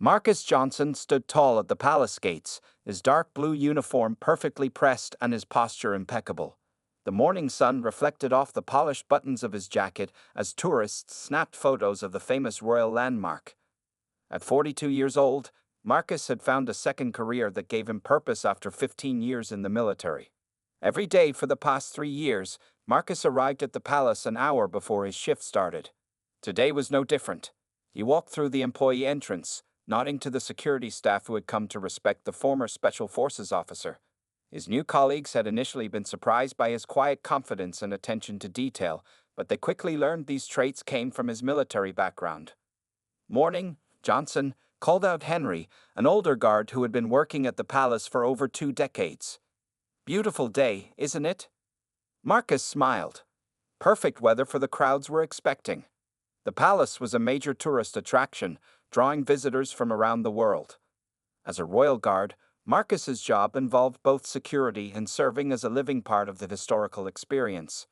Marcus Johnson stood tall at the palace gates, his dark blue uniform perfectly pressed and his posture impeccable. The morning sun reflected off the polished buttons of his jacket as tourists snapped photos of the famous royal landmark. At 42 years old, Marcus had found a second career that gave him purpose after 15 years in the military. Every day for the past 3 years, Marcus arrived at the palace an hour before his shift started. Today was no different. He walked through the employee entrance, nodding to the security staff who had come to respect the former Special Forces officer. His new colleagues had initially been surprised by his quiet confidence and attention to detail, but they quickly learned these traits came from his military background. "Morning, Johnson," called out Henry, an older guard who had been working at the palace for over 2 decades. "Beautiful day, isn't it?" Marcus smiled. Perfect weather for the crowds were expecting. The palace was a major tourist attraction, drawing visitors from around the world. As a royal guard, Marcus's job involved both security and serving as a living part of the historical experience.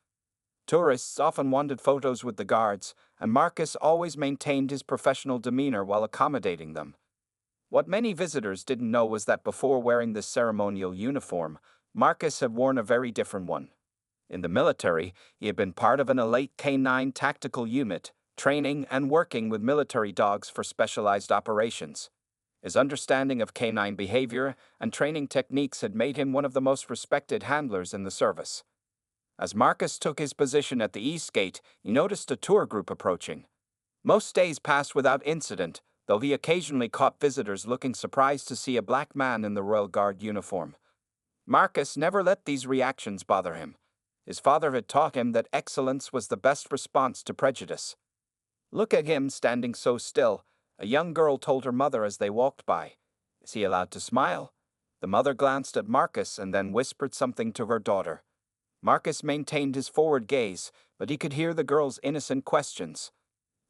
Tourists often wanted photos with the guards, and Marcus always maintained his professional demeanor while accommodating them. What many visitors didn't know was that before wearing this ceremonial uniform, Marcus had worn a very different one. In the military, he had been part of an elite K-9 tactical unit, training and working with military dogs for specialized operations. His understanding of canine behavior and training techniques had made him one of the most respected handlers in the service. As Marcus took his position at the East Gate, he noticed a tour group approaching. Most days passed without incident, though he occasionally caught visitors looking surprised to see a black man in the Royal Guard uniform. Marcus never let these reactions bother him. His father had taught him that excellence was the best response to prejudice. "Look at him standing so still," a young girl told her mother as they walked by. "Is he allowed to smile?" The mother glanced at Marcus and then whispered something to her daughter. Marcus maintained his forward gaze, but he could hear the girl's innocent questions.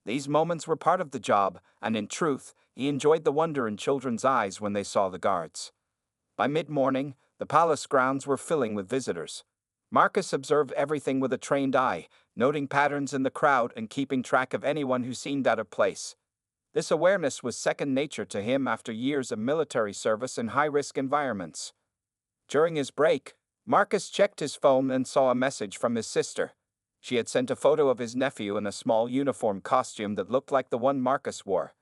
These moments were part of the job, and in truth, he enjoyed the wonder in children's eyes when they saw the guards. By mid-morning, the palace grounds were filling with visitors. Marcus observed everything with a trained eye, noting patterns in the crowd and keeping track of anyone who seemed out of place. This awareness was second nature to him after years of military service in high-risk environments. During his break, Marcus checked his phone and saw a message from his sister. She had sent a photo of his nephew in a small uniform costume that looked like the one Marcus wore.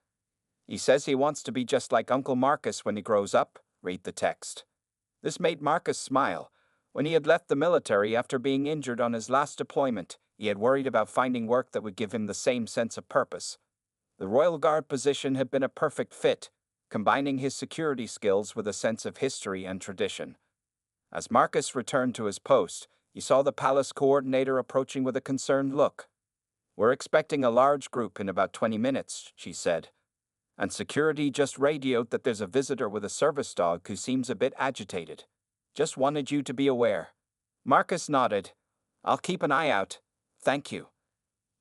"He says he wants to be just like Uncle Marcus when he grows up," read the text. This made Marcus smile. When he had left the military after being injured on his last deployment, he had worried about finding work that would give him the same sense of purpose. The Royal Guard position had been a perfect fit, combining his security skills with a sense of history and tradition. As Marcus returned to his post, he saw the palace coordinator approaching with a concerned look. "We're expecting a large group in about 20 minutes, she said. "And security just radioed that there's a visitor with a service dog who seems a bit agitated. Just wanted you to be aware." Marcus nodded. "I'll keep an eye out. Thank you."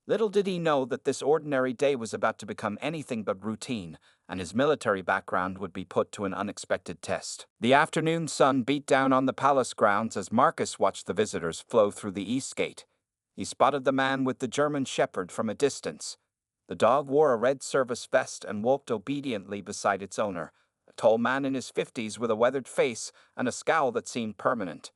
Little did he know that this ordinary day was about to become anything but routine, and his military background would be put to an unexpected test. The afternoon sun beat down on the palace grounds as Marcus watched the visitors flow through the East Gate. He spotted the man with the German Shepherd from a distance. The dog wore a red service vest and walked obediently beside its owner, a tall man in his 50s with a weathered face and a scowl that seemed permanent.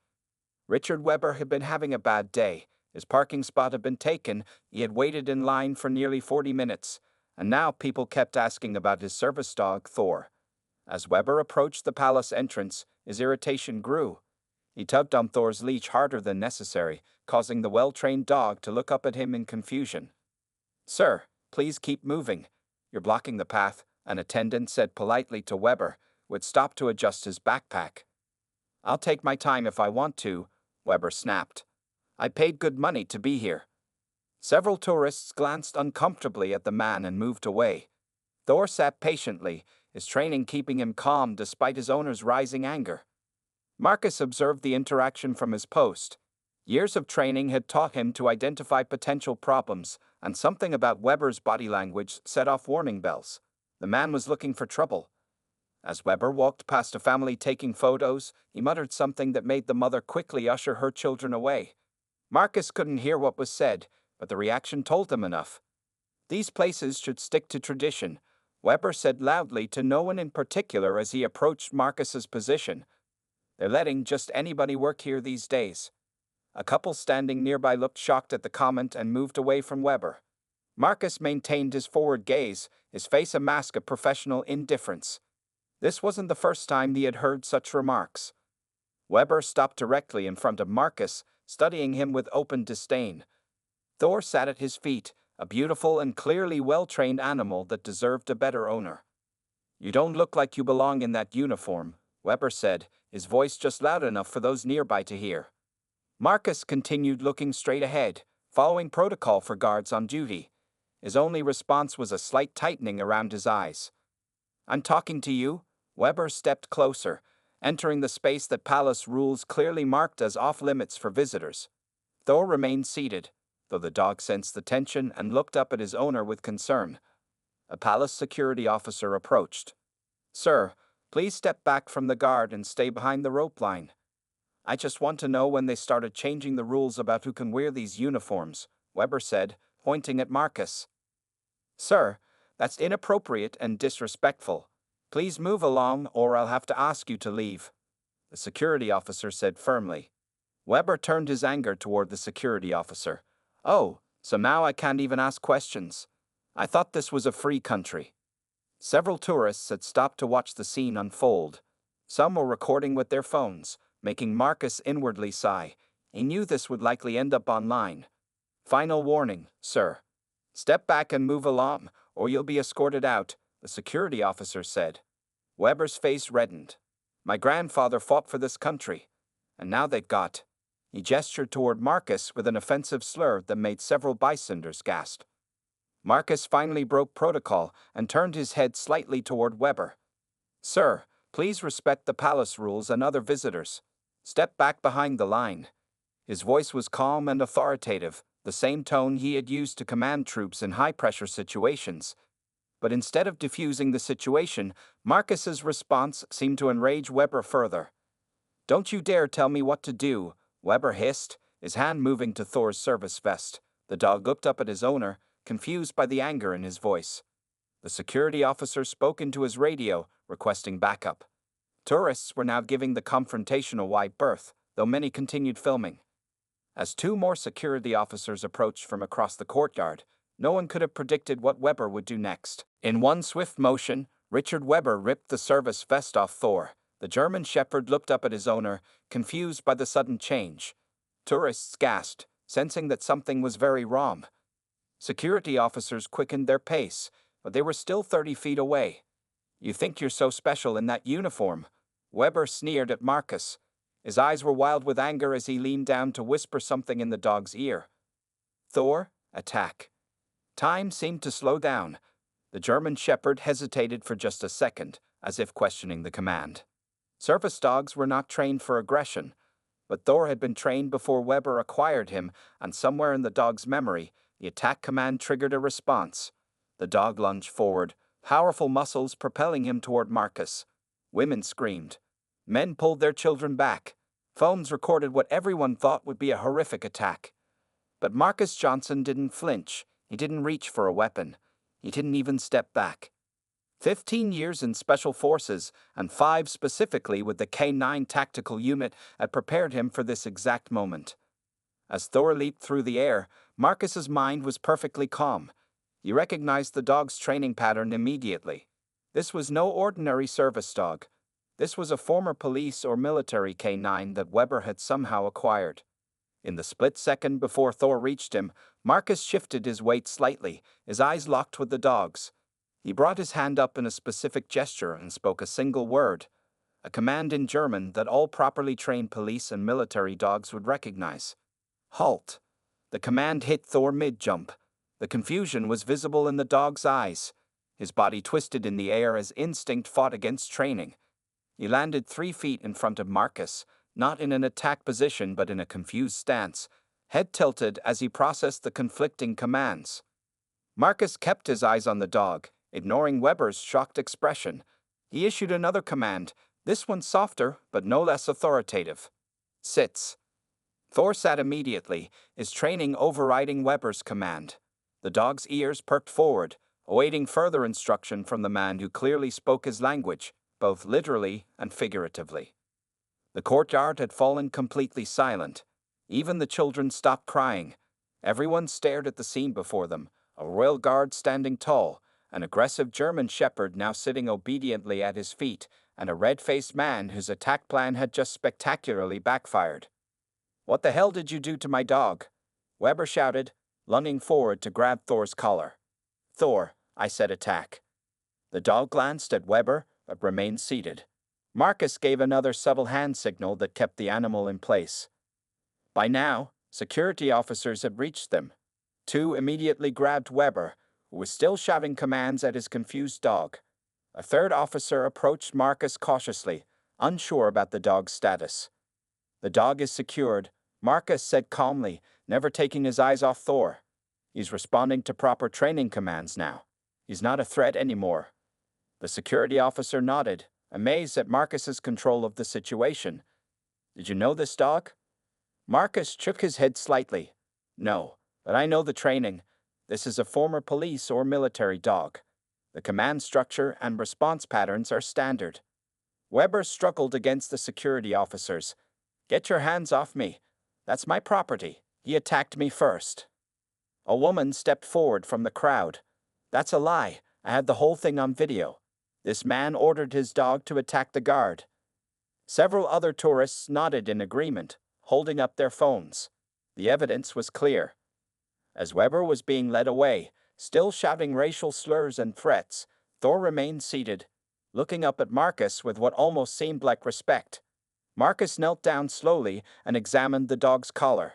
Richard Weber had been having a bad day. His parking spot had been taken, he had waited in line for nearly 40 minutes, and now people kept asking about his service dog, Thor. As Weber approached the palace entrance, his irritation grew. He tugged on Thor's leash harder than necessary, causing the well-trained dog to look up at him in confusion. "Sir, please keep moving. You're blocking the path," an attendant said politely to Weber, who had stopped to adjust his backpack. "I'll take my time if I want to," Weber snapped. "I paid good money to be here." Several tourists glanced uncomfortably at the man and moved away. Thor sat patiently, his training keeping him calm despite his owner's rising anger. Marcus observed the interaction from his post. Years of training had taught him to identify potential problems, and something about Weber's body language set off warning bells. The man was looking for trouble. As Weber walked past a family taking photos, he muttered something that made the mother quickly usher her children away. Marcus couldn't hear what was said, but the reaction told him enough. These places should stick to tradition. Weber said loudly to no one in particular as he approached Marcus's position. "They're letting just anybody work here these days." A couple standing nearby looked shocked at the comment and moved away from Weber. Marcus maintained his forward gaze, his face a mask of professional indifference. This wasn't the first time he had heard such remarks. Weber stopped directly in front of Marcus, studying him with open disdain. Thor sat at his feet, a beautiful and clearly well-trained animal that deserved a better owner. "You don't look like you belong in that uniform," Weber said, his voice just loud enough for those nearby to hear. Marcus continued looking straight ahead, following protocol for guards on duty. His only response was a slight tightening around his eyes. "I'm talking to you." Weber stepped closer, entering the space that palace rules clearly marked as off-limits for visitors. Thor remained seated, though the dog sensed the tension and looked up at his owner with concern. A palace security officer approached. "Sir, please step back from the guard and stay behind the rope line. I just want to know when they started changing the rules about who can wear these uniforms," Weber said, pointing at Marcus. "Sir, that's inappropriate and disrespectful. Please move along or I'll have to ask you to leave," the security officer said firmly. Weber turned his anger toward the security officer. "Oh, so now I can't even ask questions? I thought this was a free country." Several tourists had stopped to watch the scene unfold. Some were recording with their phones, making Marcus inwardly sigh. He knew this would likely end up online. "Final warning, sir. Step back and move along, or you'll be escorted out," the security officer said. Weber's face reddened. "My grandfather fought for this country, and now they've got—" He gestured toward Marcus with an offensive slur that made several bystanders gasp. Marcus finally broke protocol and turned his head slightly toward Weber. "Sir, please respect the palace rules and other visitors. Step back behind the line." His voice was calm and authoritative, the same tone he had used to command troops in high-pressure situations. But instead of diffusing the situation, Marcus's response seemed to enrage Weber further. "Don't you dare tell me what to do," Weber hissed, his hand moving to Thor's service vest. The dog looked up at his owner, confused by the anger in his voice. The security officer spoke into his radio, requesting backup. Tourists were now giving the confrontation a wide berth, though many continued filming. As two more security officers approached from across the courtyard, no one could have predicted what Weber would do next. In one swift motion, Richard Weber ripped the service vest off Thor. The German shepherd looked up at his owner, confused by the sudden change. Tourists gasped, sensing that something was very wrong. Security officers quickened their pace, but they were still 30 feet away. "You think you're so special in that uniform?" Weber sneered at Marcus. His eyes were wild with anger as he leaned down to whisper something in the dog's ear. "Thor, attack." Time seemed to slow down. The German shepherd hesitated for just a second, as if questioning the command. Service dogs were not trained for aggression, but Thor had been trained before Weber acquired him, and somewhere in the dog's memory, the attack command triggered a response. The dog lunged forward, powerful muscles propelling him toward Marcus. Women screamed. Men pulled their children back. Phones recorded what everyone thought would be a horrific attack. But Marcus Johnson didn't flinch. He didn't reach for a weapon. He didn't even step back. 15 years in Special Forces, and 5 specifically with the K9 Tactical Unit, had prepared him for this exact moment. As Thor leaped through the air, Marcus's mind was perfectly calm. He recognized the dog's training pattern immediately. This was no ordinary service dog. This was a former police or military K9 that Weber had somehow acquired. In the split second before Thor reached him, Marcus shifted his weight slightly, his eyes locked with the dog's. He brought his hand up in a specific gesture and spoke a single word, a command in German that all properly trained police and military dogs would recognize. "Halt." The command hit Thor mid-jump. The confusion was visible in the dog's eyes. His body twisted in the air as instinct fought against training. He landed 3 feet in front of Marcus, not in an attack position but in a confused stance, head tilted as he processed the conflicting commands. Marcus kept his eyes on the dog, ignoring Weber's shocked expression. He issued another command, this one softer but no less authoritative. "Sits." Thor sat immediately, his training overriding Weber's command. The dog's ears perked forward, awaiting further instruction from the man who clearly spoke his language, both literally and figuratively. The courtyard had fallen completely silent. Even the children stopped crying. Everyone stared at the scene before them, a royal guard standing tall, an aggressive German shepherd now sitting obediently at his feet, and a red-faced man whose attack plan had just spectacularly backfired. "What the hell did you do to my dog?" Weber shouted, lunging forward to grab Thor's collar. "Thor," I said, "attack." The dog glanced at Weber, but remained seated. Marcus gave another subtle hand signal that kept the animal in place. By now, security officers had reached them. Two immediately grabbed Weber, who was still shouting commands at his confused dog. A third officer approached Marcus cautiously, unsure about the dog's status. "The dog is secured," Marcus said calmly, never taking his eyes off Thor. "He's responding to proper training commands now. He's not a threat anymore." The security officer nodded, amazed at Marcus's control of the situation. "Did you know this dog?" Marcus shook his head slightly. "No, but I know the training. This is a former police or military dog. The command structure and response patterns are standard." Weber struggled against the security officers. "Get your hands off me. That's my property. He attacked me first." A woman stepped forward from the crowd. "That's a lie. I had the whole thing on video. This man ordered his dog to attack the guard." Several other tourists nodded in agreement, holding up their phones. The evidence was clear. As Weber was being led away, still shouting racial slurs and threats, Thor remained seated, looking up at Marcus with what almost seemed like respect. Marcus knelt down slowly and examined the dog's collar.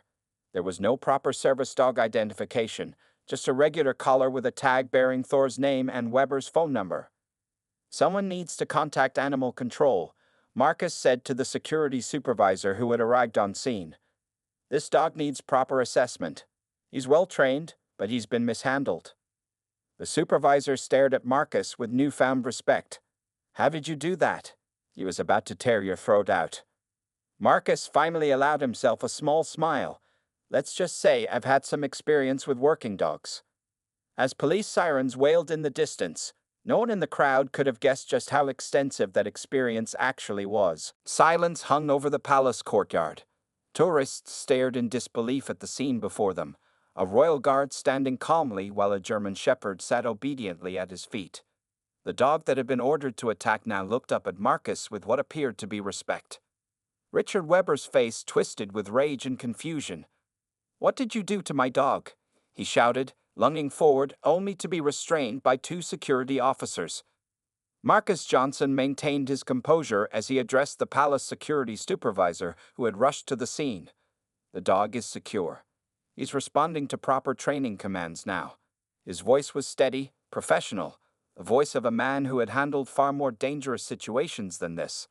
There was no proper service dog identification, just a regular collar with a tag bearing Thor's name and Weber's phone number. "Someone needs to contact animal control," Marcus said to the security supervisor who had arrived on scene. "This dog needs proper assessment. He's well trained, but he's been mishandled." The supervisor stared at Marcus with newfound respect. "How did you do that?" He was about to tear your throat out. Marcus finally allowed himself a small smile. "Let's just say I've had some experience with working dogs." As police sirens wailed in the distance, no one in the crowd could have guessed just how extensive that experience actually was. Silence hung over the palace courtyard. Tourists stared in disbelief at the scene before them, a royal guard standing calmly while a German shepherd sat obediently at his feet. The dog that had been ordered to attack now looked up at Marcus with what appeared to be respect. Richard Weber's face twisted with rage and confusion. "What did you do to my dog?" he shouted, lunging forward only to be restrained by two security officers. Marcus Johnson maintained his composure as he addressed the palace security supervisor who had rushed to the scene. "The dog is secure. He's responding to proper training commands now." His voice was steady, professional, the voice of a man who had handled far more dangerous situations than this.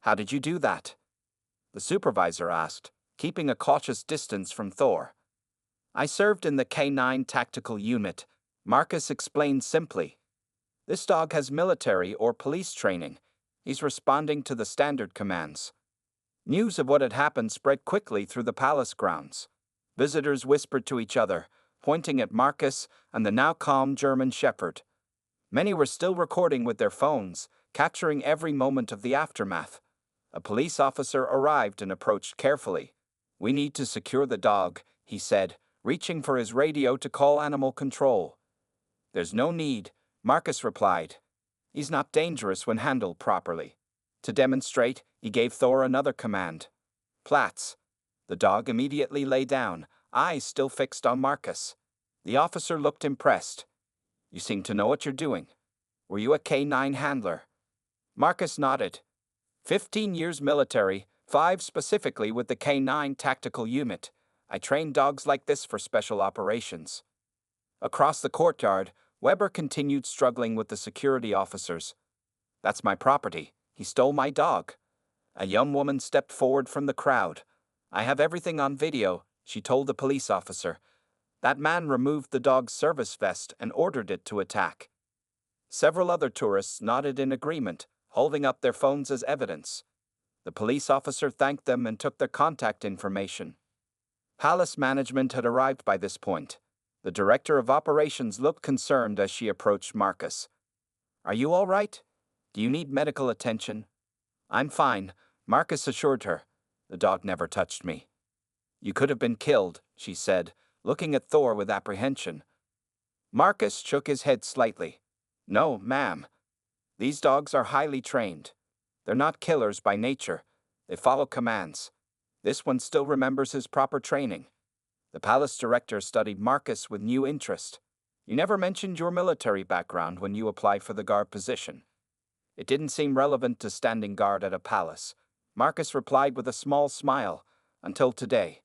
"How did you do that?" the supervisor asked, keeping a cautious distance from Thor. "I served in the K9 tactical unit," Marcus explained simply. "This dog has military or police training. He's responding to the standard commands." News of what had happened spread quickly through the palace grounds. Visitors whispered to each other, pointing at Marcus and the now calm German shepherd. Many were still recording with their phones, capturing every moment of the aftermath. A police officer arrived and approached carefully. "We need to secure the dog," he said, reaching for his radio to call animal control. "There's no need," Marcus replied. "He's not dangerous when handled properly." To demonstrate, he gave Thor another command. "Platz." The dog immediately lay down, eyes still fixed on Marcus. The officer looked impressed. "You seem to know what you're doing. Were you a K9 handler?" Marcus nodded. 15 years military, 5 specifically with the K9 tactical unit. I trained dogs like this for special operations. Across the courtyard, Weber continued struggling with the security officers. "That's my property. He stole my dog." A young woman stepped forward from the crowd. "I have everything on video," she told the police officer. That man removed the dog's service vest and ordered it to attack. Several other tourists nodded in agreement, holding up their phones as evidence. The police officer thanked them and took their contact information. Palace management had arrived by this point. The director of operations looked concerned as she approached Marcus. Are you all right? Do you need medical attention? I'm fine, Marcus assured her. The dog never touched me. You could have been killed, she said, looking at Thor with apprehension. Marcus shook his head slightly. No, ma'am. These dogs are highly trained. They're not killers by nature. They follow commands. This one still remembers his proper training. The palace director studied Marcus with new interest. You never mentioned your military background when you applied for the guard position. It didn't seem relevant to standing guard at a palace. Marcus replied with a small smile, until today.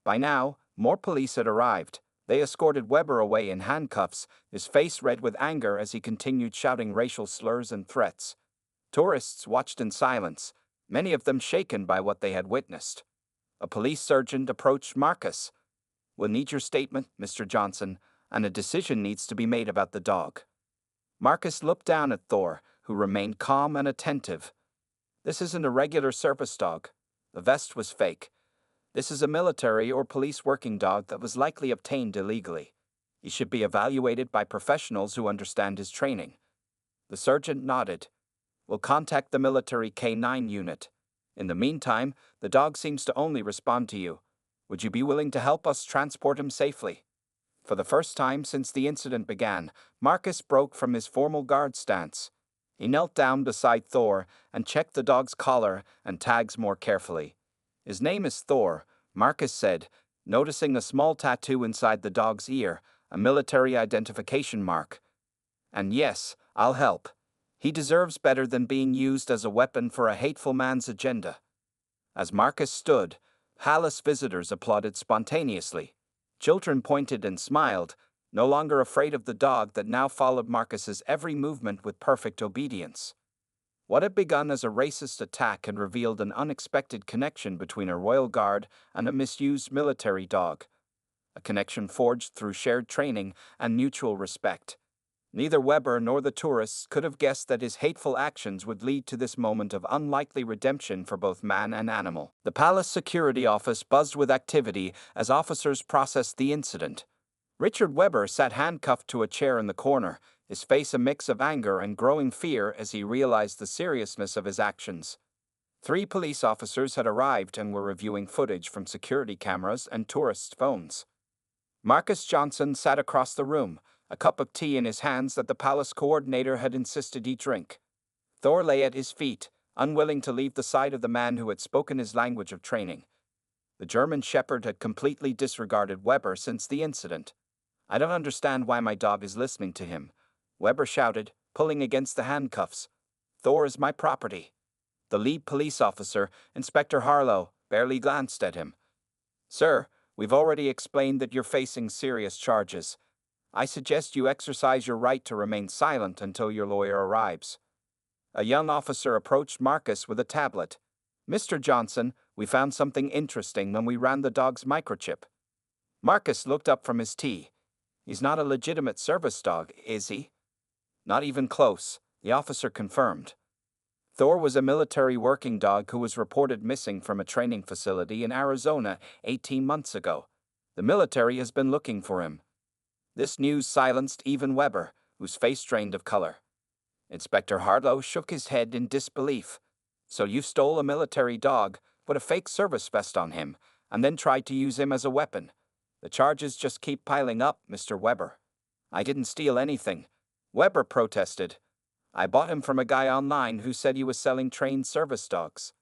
By now, more police had arrived. They escorted Weber away in handcuffs, his face red with anger as he continued shouting racial slurs and threats. Tourists watched in silence, many of them shaken by what they had witnessed. A police sergeant approached Marcus. We'll need your statement, Mr. Johnson, and a decision needs to be made about the dog. Marcus looked down at Thor, who remained calm and attentive. This isn't a regular service dog. The vest was fake. This is a military or police working dog that was likely obtained illegally. He should be evaluated by professionals who understand his training. The sergeant nodded. We'll contact the military K9 unit. In the meantime, the dog seems to only respond to you. Would you be willing to help us transport him safely? For the first time since the incident began, Marcus broke from his formal guard stance. He knelt down beside Thor and checked the dog's collar and tags more carefully. His name is Thor, Marcus said, noticing a small tattoo inside the dog's ear, a military identification mark. And yes, I'll help. He deserves better than being used as a weapon for a hateful man's agenda. As Marcus stood, palace visitors applauded spontaneously. Children pointed and smiled, no longer afraid of the dog that now followed Marcus's every movement with perfect obedience. What had begun as a racist attack had revealed an unexpected connection between a royal guard and a misused military dog. A connection forged through shared training and mutual respect. Neither Weber nor the tourists could have guessed that his hateful actions would lead to this moment of unlikely redemption for both man and animal. The palace security office buzzed with activity as officers processed the incident. Richard Weber sat handcuffed to a chair in the corner, his face a mix of anger and growing fear as he realized the seriousness of his actions. 3 police officers had arrived and were reviewing footage from security cameras and tourists' phones. Marcus Johnson sat across the room, a cup of tea in his hands that the palace coordinator had insisted he drink. Thor lay at his feet, unwilling to leave the side of the man who had spoken his language of training. The German shepherd had completely disregarded Weber since the incident. I don't understand why my dog is listening to him, Weber shouted, pulling against the handcuffs. Thor is my property. The lead police officer, Inspector Harlow, barely glanced at him. Sir, we've already explained that you're facing serious charges. I suggest you exercise your right to remain silent until your lawyer arrives. A young officer approached Marcus with a tablet. Mr. Johnson, we found something interesting when we ran the dog's microchip. Marcus looked up from his tea. He's not a legitimate service dog, is he? Not even close, the officer confirmed. Thor was a military working dog who was reported missing from a training facility in Arizona 18 months ago. The military has been looking for him. This news silenced even Weber, whose face drained of color. Inspector Harlow shook his head in disbelief. So you stole a military dog, put a fake service vest on him, and then tried to use him as a weapon. The charges just keep piling up, Mr. Weber. I didn't steal anything, Weber protested. I bought him from a guy online who said he was selling trained service dogs.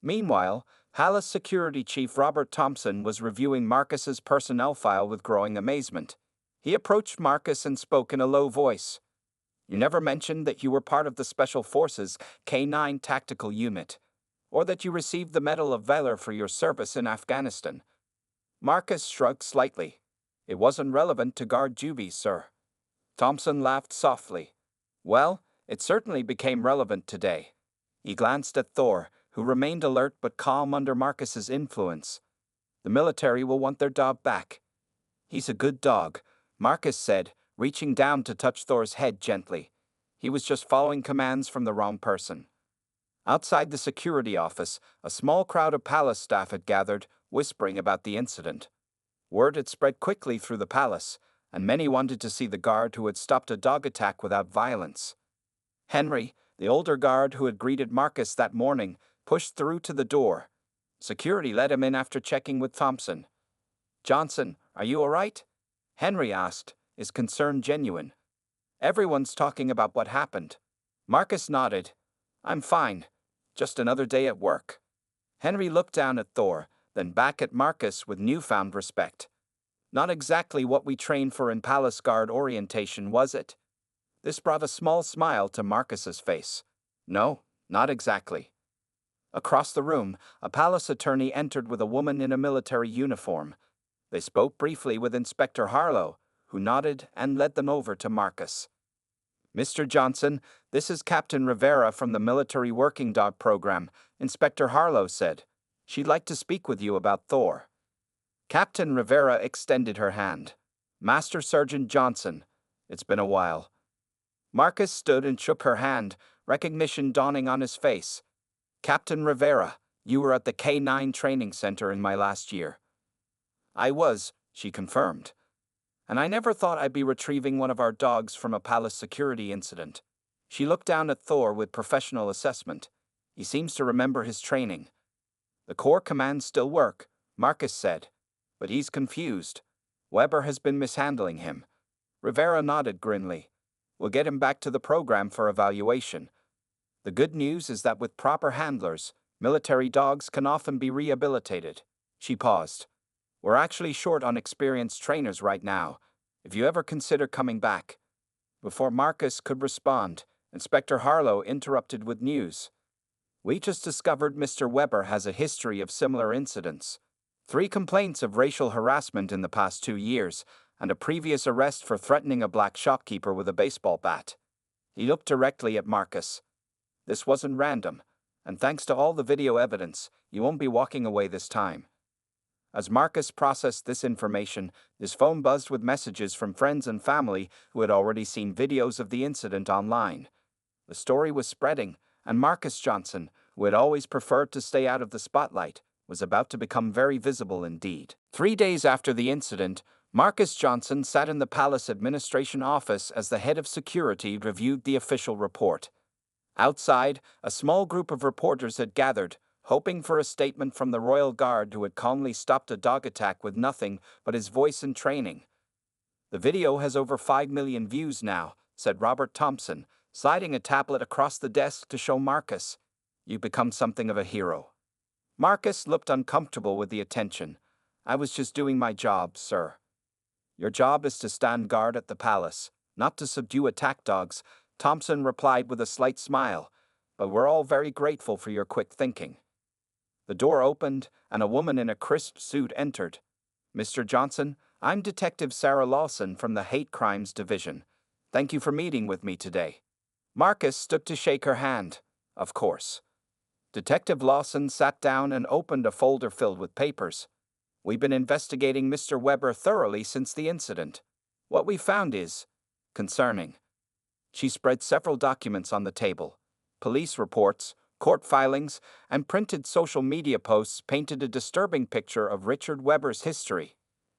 Meanwhile, Palace Security Chief Robert Thompson was reviewing Marcus's personnel file with growing amazement. He approached Marcus and spoke in a low voice. You never mentioned that you were part of the Special Forces K9 Tactical Unit, or that you received the Medal of Valor for your service in Afghanistan. Marcus shrugged slightly. It wasn't relevant to guard duties, sir. Thompson laughed softly. Well, it certainly became relevant today. He glanced at Thor, who remained alert but calm under Marcus's influence. The military will want their dog back. He's a good dog, Marcus said, reaching down to touch Thor's head gently. He was just following commands from the wrong person. Outside the security office, a small crowd of palace staff had gathered, whispering about the incident. Word had spread quickly through the palace, and many wanted to see the guard who had stopped a dog attack without violence. Henry, the older guard who had greeted Marcus that morning, pushed through to the door. Security let him in after checking with Thompson. "Johnson, are you all right?" Henry asked, his concern genuine. "Everyone's talking about what happened." Marcus nodded. "I'm fine. Just another day at work." Henry looked down at Thor, then back at Marcus with newfound respect. "Not exactly what we train for in Palace Guard orientation, was it?" This brought a small smile to Marcus's face. "No, not exactly." Across the room, a palace attorney entered with a woman in a military uniform. They spoke briefly with Inspector Harlow, who nodded and led them over to Marcus. "Mr. Johnson, this is Captain Rivera from the Military Working Dog Program," Inspector Harlow said. "She'd like to speak with you about Thor." Captain Rivera extended her hand. "Master Sergeant Johnson, it's been a while." Marcus stood and shook her hand, recognition dawning on his face. "Captain Rivera, you were at the K9 training center in my last year." "I was," she confirmed. "And I never thought I'd be retrieving one of our dogs from a palace security incident." She looked down at Thor with professional assessment. "He seems to remember his training." "The Corps commands still work," Marcus said. "But he's confused. Weber has been mishandling him." Rivera nodded grimly. "We'll get him back to the program for evaluation. The good news is that with proper handlers, military dogs can often be rehabilitated." She paused. "We're actually short on experienced trainers right now. If you ever consider coming back." Before Marcus could respond, Inspector Harlow interrupted with news. "We just discovered Mr. Weber has a history of similar incidents. 3 complaints of racial harassment in the past 2 years, and a previous arrest for threatening a black shopkeeper with a baseball bat." He looked directly at Marcus. "This wasn't random, and thanks to all the video evidence, you won't be walking away this time." As Marcus processed this information, his phone buzzed with messages from friends and family who had already seen videos of the incident online. The story was spreading, and Marcus Johnson, who had always preferred to stay out of the spotlight, was about to become very visible indeed. 3 days after the incident, Marcus Johnson sat in the palace administration office as the head of security reviewed the official report. Outside, a small group of reporters had gathered, hoping for a statement from the Royal Guard who had calmly stopped a dog attack with nothing but his voice and training. "The video has over 5 million views now," said Robert Thompson, sliding a tablet across the desk to show Marcus. "You've become something of a hero." Marcus looked uncomfortable with the attention. "I was just doing my job, sir." "Your job is to stand guard at the palace, not to subdue attack dogs," Thompson replied with a slight smile. "But we're all very grateful for your quick thinking." The door opened, and a woman in a crisp suit entered. "Mr. Johnson, I'm Detective Sarah Lawson from the Hate Crimes Division. Thank you for meeting with me today." Marcus stood to shake her hand. "Of course." Detective Lawson sat down and opened a folder filled with papers. "We've been investigating Mr. Weber thoroughly since the incident. What we found is concerning." She spread several documents on the table. Police reports, court filings, and printed social media posts painted a disturbing picture of Richard Weber's history.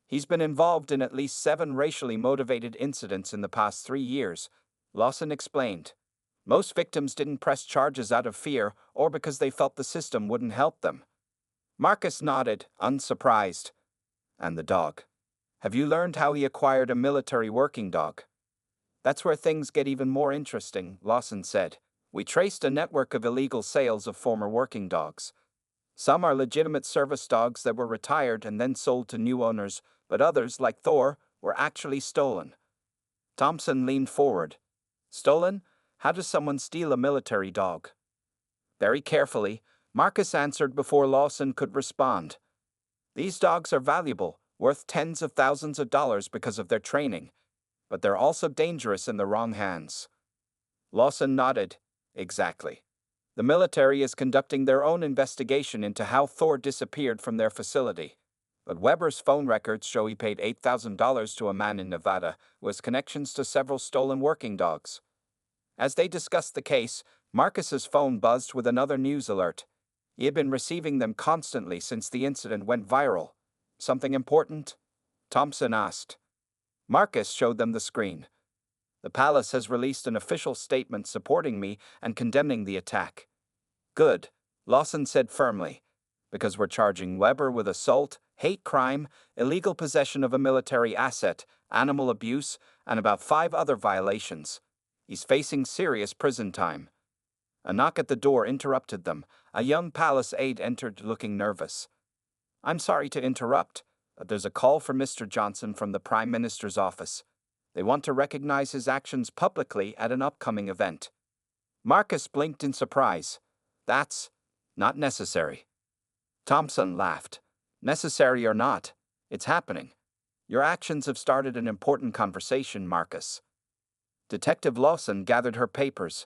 He's been involved in at least 7 racially motivated incidents in the past 3 years, Lawson explained. Most victims didn't press charges out of fear or because they felt the system wouldn't help them. Marcus nodded, unsurprised. "And the dog. Have you learned how he acquired a military working dog?" "That's where things get even more interesting," Lawson said. "We traced a network of illegal sales of former working dogs. Some are legitimate service dogs that were retired and then sold to new owners, but others, like Thor, were actually stolen." Thompson leaned forward. "Stolen? How does someone steal a military dog?" Very carefully, Marcus answered before Lawson could respond. "These dogs are valuable, worth tens of thousands of dollars because of their training, but they're also dangerous in the wrong hands." Lawson nodded. "Exactly. The military is conducting their own investigation into how Thor disappeared from their facility. But Weber's phone records show he paid $8,000 to a man in Nevada who has connections to several stolen working dogs." As they discussed the case, Marcus's phone buzzed with another news alert. He had been receiving them constantly since the incident went viral. "Something important?" Thompson asked. Marcus showed them the screen. The palace has released an official statement supporting me and condemning the attack. Good, Lawson said firmly, because we're charging Weber with assault, hate crime, illegal possession of a military asset, animal abuse, and about 5 other violations. He's facing serious prison time. A knock at the door interrupted them. A young palace aide entered looking nervous. I'm sorry to interrupt, but there's a call for Mr. Johnson from the Prime Minister's office. They want to recognize his actions publicly at an upcoming event. Marcus blinked in surprise. That's not necessary. Thompson laughed. Necessary or not, it's happening. Your actions have started an important conversation, Marcus. Detective Lawson gathered her papers.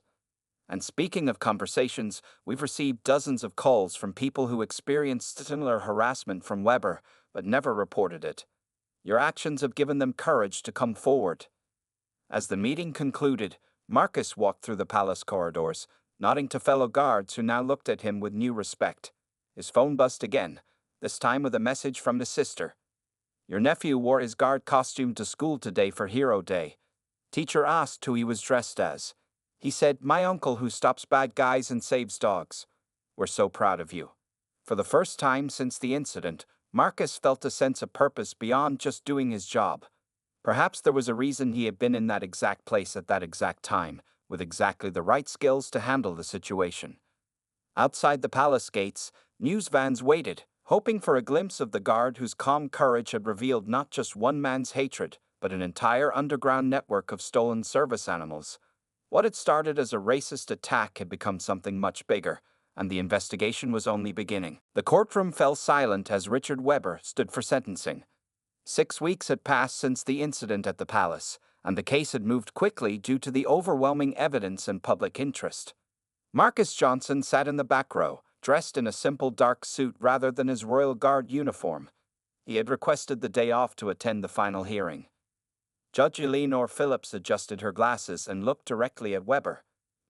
And speaking of conversations, we've received dozens of calls from people who experienced similar harassment from Weber, but never reported it. Your actions have given them courage to come forward. As the meeting concluded, Marcus walked through the palace corridors, nodding to fellow guards who now looked at him with new respect. His phone buzzed again, this time with a message from his sister. Your nephew wore his guard costume to school today for Hero Day. Teacher asked who he was dressed as. He said, my uncle who stops bad guys and saves dogs. We're so proud of you. For the first time since the incident, Marcus felt a sense of purpose beyond just doing his job. Perhaps there was a reason he had been in that exact place at that exact time, with exactly the right skills to handle the situation. Outside the palace gates, news vans waited, hoping for a glimpse of the guard whose calm courage had revealed not just one man's hatred, but an entire underground network of stolen service animals. What had started as a racist attack had become something much bigger, and the investigation was only beginning. The courtroom fell silent as Richard Weber stood for sentencing. 6 weeks had passed since the incident at the palace, and the case had moved quickly due to the overwhelming evidence and public interest. Marcus Johnson sat in the back row, dressed in a simple dark suit rather than his Royal Guard uniform. He had requested the day off to attend the final hearing. Judge Eleanor Phillips adjusted her glasses and looked directly at Weber.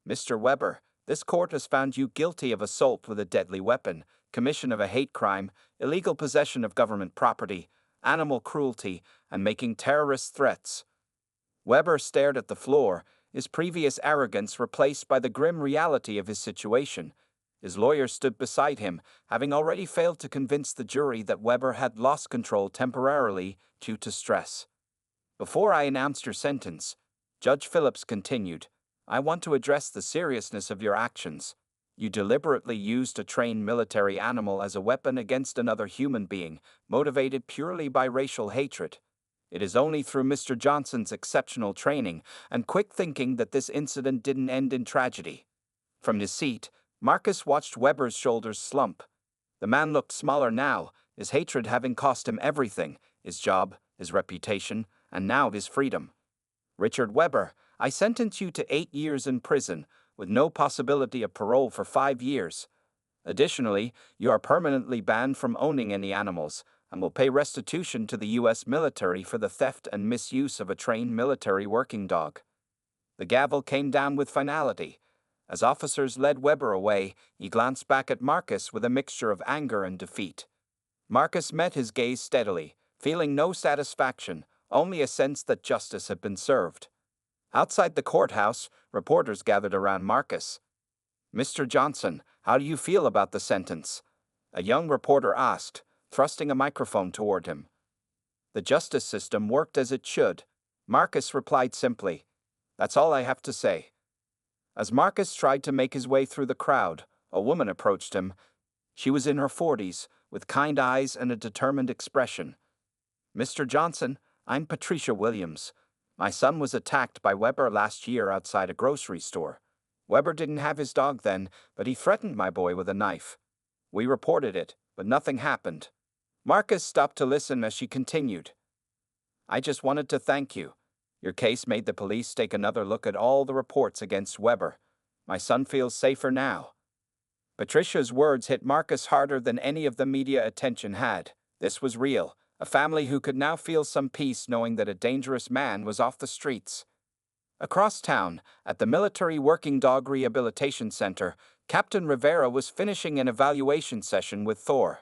Mr. Weber, this court has found you guilty of assault with a deadly weapon, commission of a hate crime, illegal possession of government property, animal cruelty, and making terrorist threats. Weber stared at the floor, his previous arrogance replaced by the grim reality of his situation. His lawyer stood beside him, having already failed to convince the jury that Weber had lost control temporarily due to stress. Before I announced your sentence, Judge Phillips continued, I want to address the seriousness of your actions. You deliberately used a trained military animal as a weapon against another human being, motivated purely by racial hatred. It is only through Mr. Johnson's exceptional training and quick thinking that this incident didn't end in tragedy. From his seat, Marcus watched Weber's shoulders slump. The man looked smaller now, his hatred having cost him everything, his job, his reputation, and now his freedom. Richard Weber, I sentence you to 8 years in prison, with no possibility of parole for 5 years. Additionally, you are permanently banned from owning any animals, and will pay restitution to the U.S. military for the theft and misuse of a trained military working dog. The gavel came down with finality. As officers led Weber away, he glanced back at Marcus with a mixture of anger and defeat. Marcus met his gaze steadily, feeling no satisfaction, only a sense that justice had been served. Outside the courthouse, reporters gathered around Marcus. Mr. Johnson, how do you feel about the sentence? A young reporter asked, thrusting a microphone toward him. The justice system worked as it should. Marcus replied simply, That's all I have to say. As Marcus tried to make his way through the crowd, a woman approached him. She was in her 40s, with kind eyes and a determined expression. Mr. Johnson, I'm Patricia Williams. My son was attacked by Weber last year outside a grocery store. Weber didn't have his dog then, but he threatened my boy with a knife. We reported it, but nothing happened. Marcus stopped to listen as she continued. I just wanted to thank you. Your case made the police take another look at all the reports against Weber. My son feels safer now. Patricia's words hit Marcus harder than any of the media attention had. This was real, a family who could now feel some peace knowing that a dangerous man was off the streets. Across town, at the Military Working Dog Rehabilitation Center, Captain Rivera was finishing an evaluation session with Thor.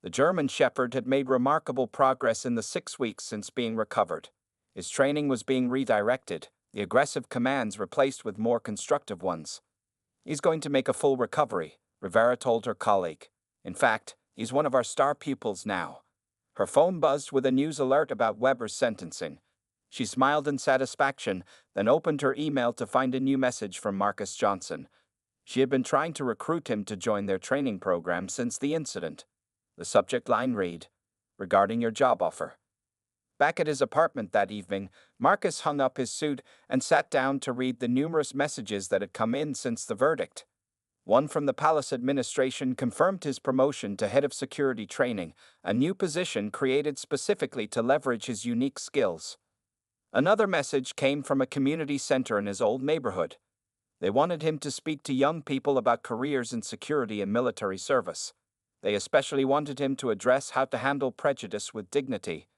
The German Shepherd had made remarkable progress in the 6 weeks since being recovered. His training was being redirected, the aggressive commands replaced with more constructive ones. He's going to make a full recovery, Rivera told her colleague. In fact, he's one of our star pupils now. Her phone buzzed with a news alert about Weber's sentencing. She smiled in satisfaction, then opened her email to find a new message from Marcus Johnson. She had been trying to recruit him to join their training program since the incident. The subject line read, "Regarding your job offer." Back at his apartment that evening, Marcus hung up his suit and sat down to read the numerous messages that had come in since the verdict. One from the palace administration confirmed his promotion to head of security training, a new position created specifically to leverage his unique skills. Another message came from a community center in his old neighborhood. They wanted him to speak to young people about careers in security and military service. They especially wanted him to address how to handle prejudice with dignity.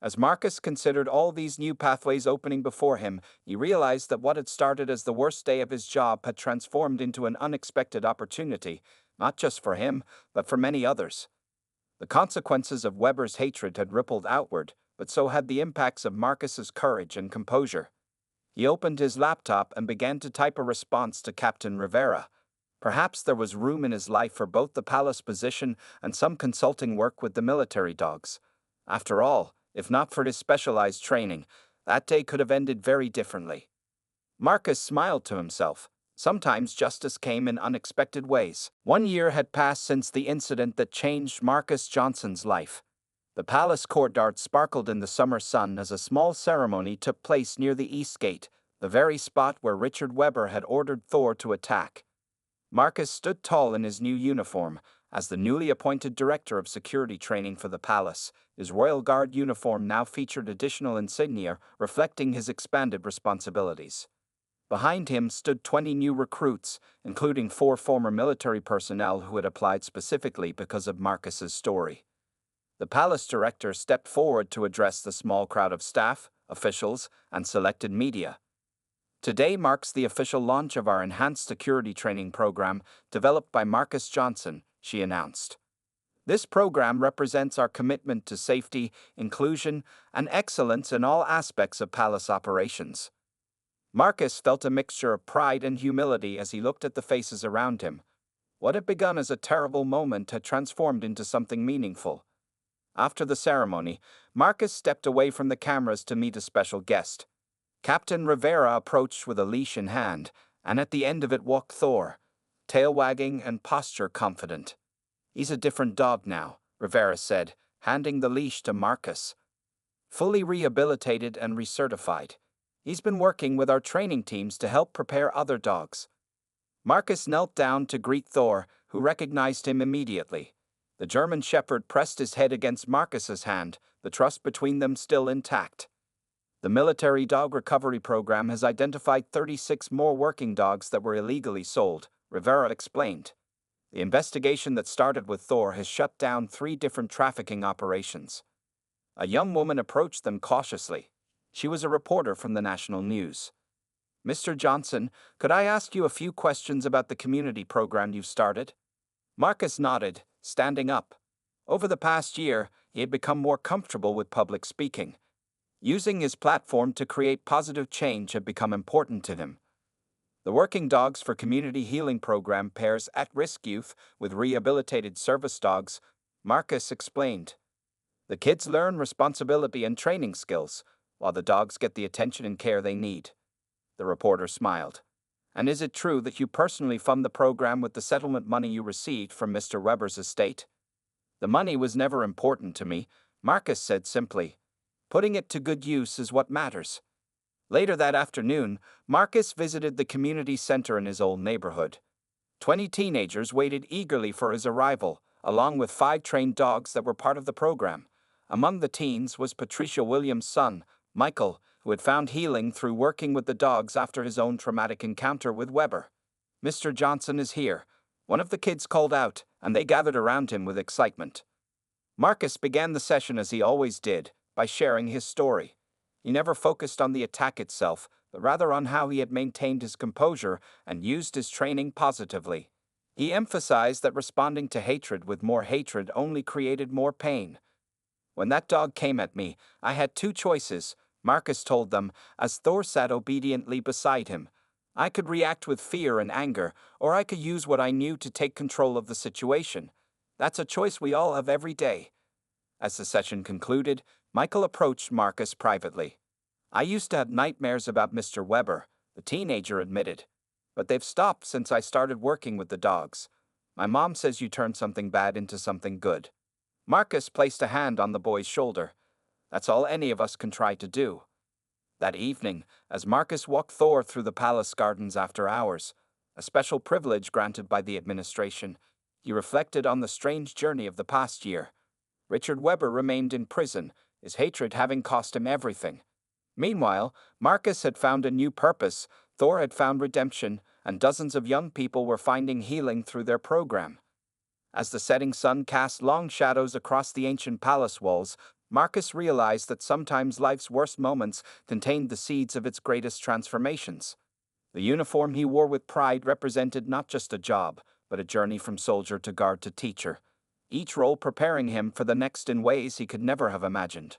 As Marcus considered all these new pathways opening before him, he realized that what had started as the worst day of his job had transformed into an unexpected opportunity, not just for him, but for many others. The consequences of Weber's hatred had rippled outward, but so had the impacts of Marcus's courage and composure. He opened his laptop and began to type a response to Captain Rivera. Perhaps there was room in his life for both the palace position and some consulting work with the military dogs. After all, if not for his specialized training, that day could have ended very differently. Marcus smiled to himself. Sometimes justice came in unexpected ways. 1 year had passed since the incident that changed Marcus Johnson's life. The palace courtyard sparkled in the summer sun as a small ceremony took place near the East Gate, the very spot where Richard Weber had ordered Thor to attack. Marcus stood tall in his new uniform. As the newly appointed director of security training for the palace, his Royal Guard uniform now featured additional insignia reflecting his expanded responsibilities. Behind him stood 20 new recruits, including 4 former military personnel who had applied specifically because of Marcus's story. The palace director stepped forward to address the small crowd of staff, officials, and selected media. Today marks the official launch of our enhanced security training program developed by Marcus Johnson, she announced. This program represents our commitment to safety, inclusion, and excellence in all aspects of palace operations. Marcus felt a mixture of pride and humility as he looked at the faces around him. What had begun as a terrible moment had transformed into something meaningful. After the ceremony, Marcus stepped away from the cameras to meet a special guest. Captain Rivera approached with a leash in hand, and at the end of it walked Thor, tail wagging and posture confident. "He's a different dog now," Rivera said, handing the leash to Marcus. "Fully rehabilitated and recertified. He's been working with our training teams to help prepare other dogs." Marcus knelt down to greet Thor, who recognized him immediately. The German Shepherd pressed his head against Marcus's hand, the trust between them still intact. The military dog recovery program has identified 36 more working dogs that were illegally sold, Rivera explained. The investigation that started with Thor has shut down 3 different trafficking operations. A young woman approached them cautiously. She was a reporter from the national news. "Mr. Johnson, could I ask you a few questions about the community program you've started?" Marcus nodded, standing up. Over the past year, he had become more comfortable with public speaking. Using his platform to create positive change had become important to him. The Working Dogs for Community Healing program pairs at-risk youth with rehabilitated service dogs, Marcus explained. The kids learn responsibility and training skills, while the dogs get the attention and care they need. The reporter smiled. "And is it true that you personally fund the program with the settlement money you received from Mr. Weber's estate?" "The money was never important to me," Marcus said simply. "Putting it to good use is what matters." Later that afternoon, Marcus visited the community center in his old neighborhood. 20 teenagers waited eagerly for his arrival, along with 5 trained dogs that were part of the program. Among the teens was Patricia Williams' son, Michael, who had found healing through working with the dogs after his own traumatic encounter with Weber. "Mr. Johnson is here," one of the kids called out, and they gathered around him with excitement. Marcus began the session as he always did, by sharing his story. He never focused on the attack itself, but rather on how he had maintained his composure and used his training positively. He emphasized that responding to hatred with more hatred only created more pain. When that dog came at me, I had two choices, Marcus told them, as Thor sat obediently beside him. I could react with fear and anger, or I could use what I knew to take control of the situation. That's a choice we all have every day. As the session concluded, Michael approached Marcus privately. I used to have nightmares about Mr. Weber, the teenager admitted. But they've stopped since I started working with the dogs. My mom says you turn something bad into something good. Marcus placed a hand on the boy's shoulder. That's all any of us can try to do. That evening, as Marcus walked Thor through the palace gardens after hours, a special privilege granted by the administration, he reflected on the strange journey of the past year. Richard Weber remained in prison, his hatred having cost him everything. Meanwhile, Marcus had found a new purpose, Thor had found redemption, and dozens of young people were finding healing through their program. As the setting sun cast long shadows across the ancient palace walls, Marcus realized that sometimes life's worst moments contained the seeds of its greatest transformations. The uniform he wore with pride represented not just a job, but a journey from soldier to guard to teacher, each role preparing him for the next in ways he could never have imagined.